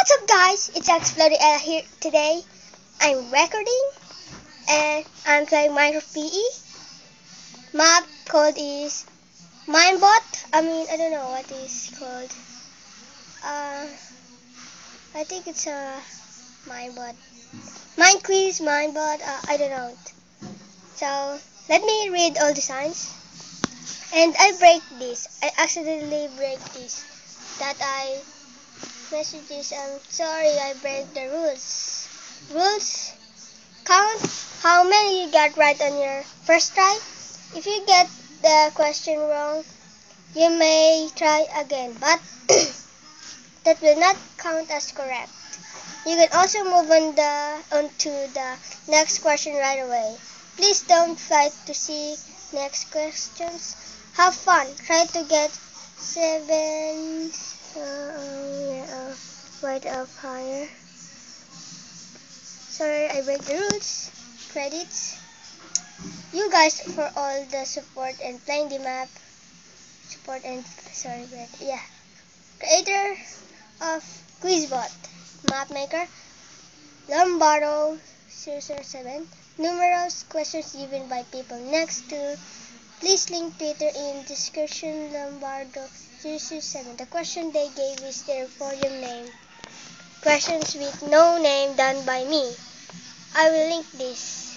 What's up, guys? It's Exploding Ella here today. I'm recording and I'm playing Minecraft PE. Map code is Minebot. I don't know what it's called. I think it's a Minebot. Minequiz, Minebot. I don't know. So let me read all the signs. And I break this. I accidentally break this. That I messages. I'm sorry, I break the rules. Rules count how many you got right on your first try. If you get the question wrong, you may try again, but that will not count as correct. You can also move on to the next question right away. Please don't fight to see next questions. Have fun. Try to get 7 right up higher. Sorry, I break the rules. Credits. You guys for all the support and playing the map. Support and Creator of Quizbot, map maker, Lombardo007. Numerous questions given by people next to. Please link Twitter in description. Lombardo007. The question they gave is their podium name. Questions with no name done by me. I will link this.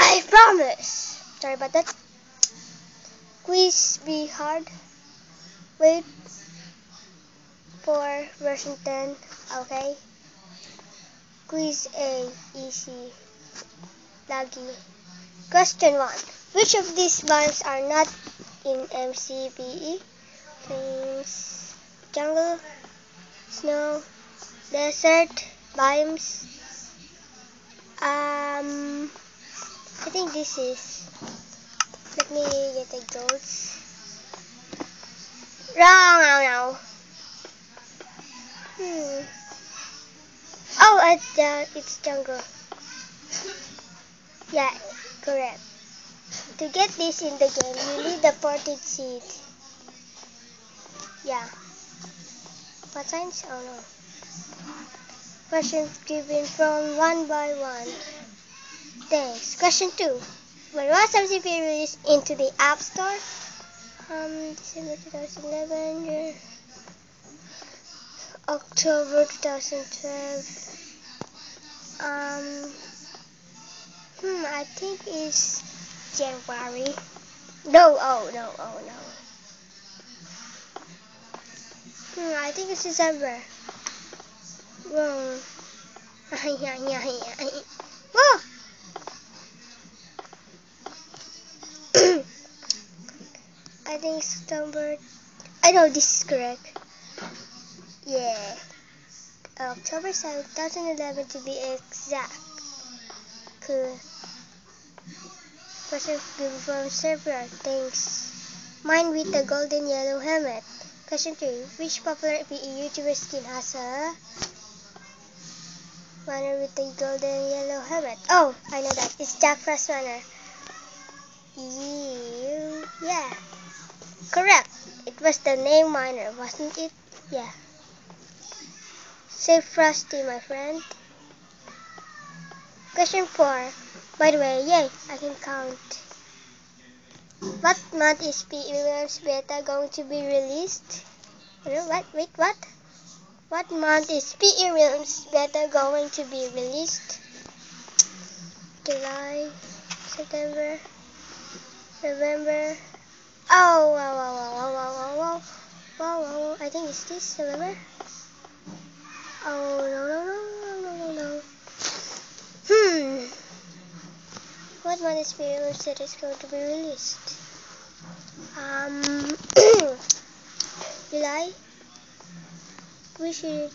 I promise. Sorry about that. Quiz be hard. Wait for version 10. Okay. Quiz A easy. Lagi. Question 1. Which of these bands are not in MCPE? Plains, jungle, snow, desert, biomes. I think this is. Let me get the goals. Wrong now. Oh, it's jungle. Yeah, correct. To get this in the game, you need the ported seed. Yeah. What signs? Oh no. Questions given from one by one. Thanks. Question 2. When was MCP released into the App Store? December 2011, October 2012. I think it's January. No. I think it's December. Wrong. Whoa! I think September. I know this is correct. Yeah. October 7, 2011 to be exact. Cool. Question given from server. Thanks. Mine with the golden yellow helmet. Question 3. Which popular PE YouTuber skin has a miner with the golden yellow helmet? Oh, I know that. It's Jack Frost Miner. Yeah. Correct. It was the name Miner, wasn't it? Yeah. Save Frosty, my friend. Question 4. By the way, yay, I can count. What month is P.E. Williams Beta going to be released? What? Wait, what? What month is P.E. Williams Beta going to be released? July, September, November. Oh, wow. I think it's this November. Oh, no. What month is P.E. Williams Beta is going to be released? July. We should.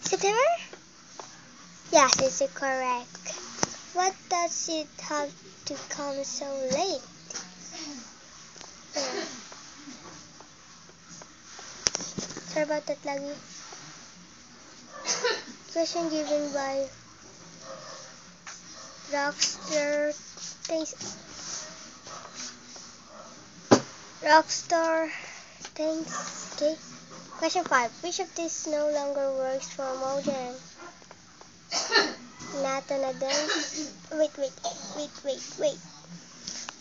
September? Yes, it's correct. What does it have to come so late? Sorry about that, Lagi. Question given by Rockstar. Thanks. Okay. Question 5. Which of these no longer works for Mojang? Nathan Adams. Wait.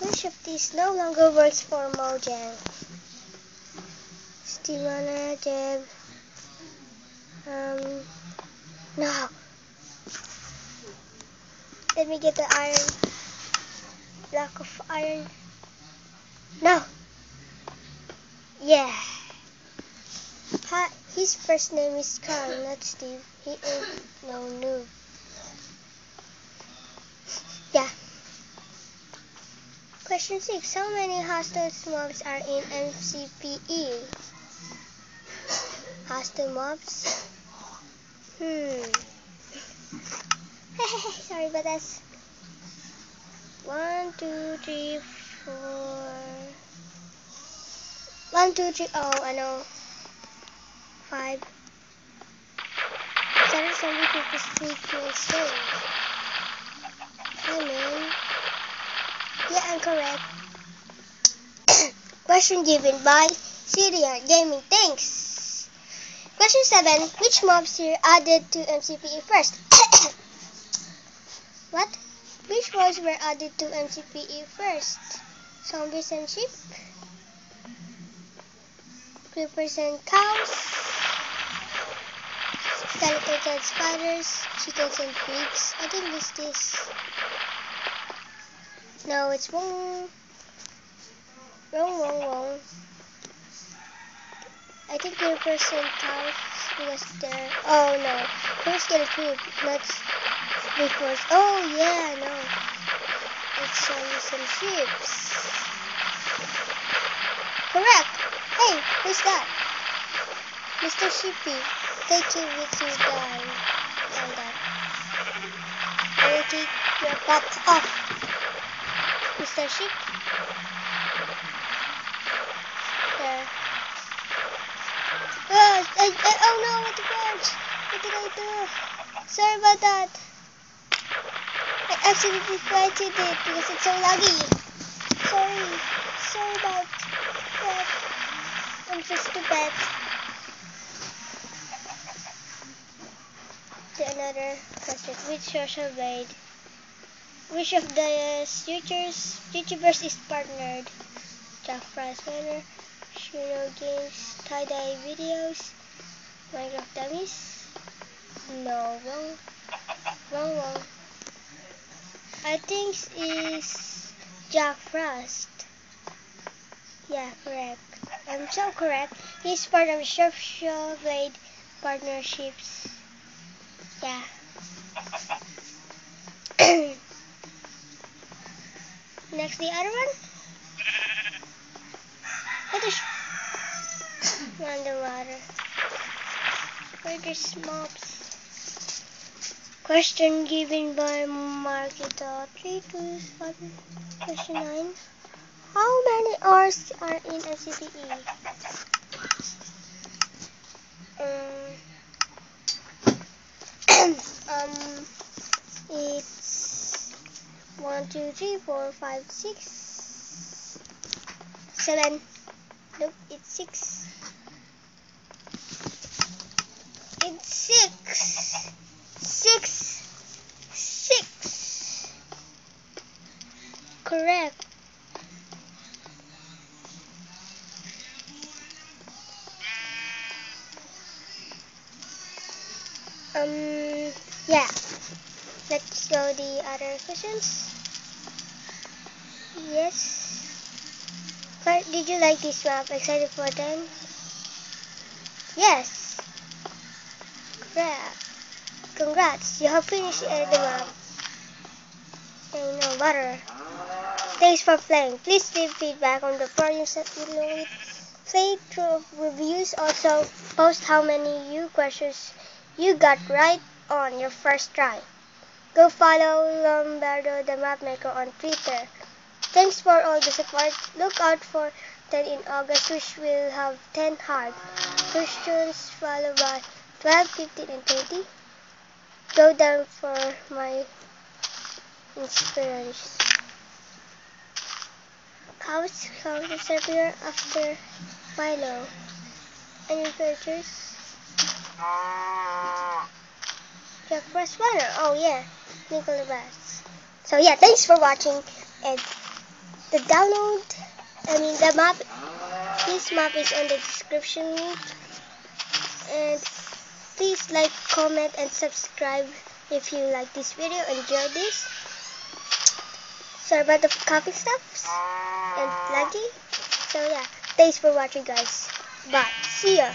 Which of these no longer works for Mojang? Steamer, Deb. No. Let me get the iron. Block of iron. No. Yeah. His first name is Carl, not Steve. He ain't no noob. Yeah. Question 6. How many hostile mobs are in MCPE? Hostile mobs? Sorry about that. 1, 2, 3, 4. 1, 2, 3. Oh, I know. 5. 753 kills. Hi, man. Yeah, I'm correct. Question given by CDR Gaming. Thanks. Question 7. Which mobs here added to MCPE first? What? Which mobs were added to MCPE first? Zombies and sheep? Creepers and cows? Skeletons and spiders? Chickens and pigs? I think this. No, it's wrong. Wrong. I think creepers and cows because they're... Oh no, who's gonna creep? Not creepers. Oh yeah, no. It's zombies and sheep. Correct. Hey, who's that? Mr. Sheepy, take it with you down. Like that. I will take your butt off, Mr. Sheep. There. Oh no, what the fudge? What did I do? Sorry about that. I accidentally flighted it because it's so laggy. Sorry about that. I'm so stupid. To another question. Which of the YouTubers is partnered? Jack Frost Winner, Shino Games, Tie-Dye Videos, Minecraft Dummies? No, wrong. I think it's Jack Frost. Yeah, correct. I'm so correct. He's part of Surf Blade partnerships. Yeah. Next, the other one. What is underwater? Where there's mobs? Question given by Markita 327. Question 9. How many hours are in MCPE? It's 1, 2, 3, 4, 5, 6, 7. Nope, it's 6. It's 6. 6. Correct. Yeah. Let's go the other questions. Yes. Did you like this map? Excited for them? Yes. Congrats. You have finished the map. No matter. Thanks for playing. Please leave feedback on the forums below with playthrough reviews. Also, post how many questions you got right on your first try. Go follow Lombardo the Mapmaker on Twitter. Thanks for all the support. Look out for 10 in August, which will have 10 hard questions followed by 12, 15, and 20. Go down for my inspiration. How is disappear after Philo. Any features? Jack Frost Runner. Oh yeah, Nicola Bass. So yeah, thanks for watching. And the map. This map is on the description. And please like, comment, and subscribe if you like this video. Enjoy this. Sorry about the copy stuffs and laggy. So yeah, thanks for watching, guys. Bye. See ya.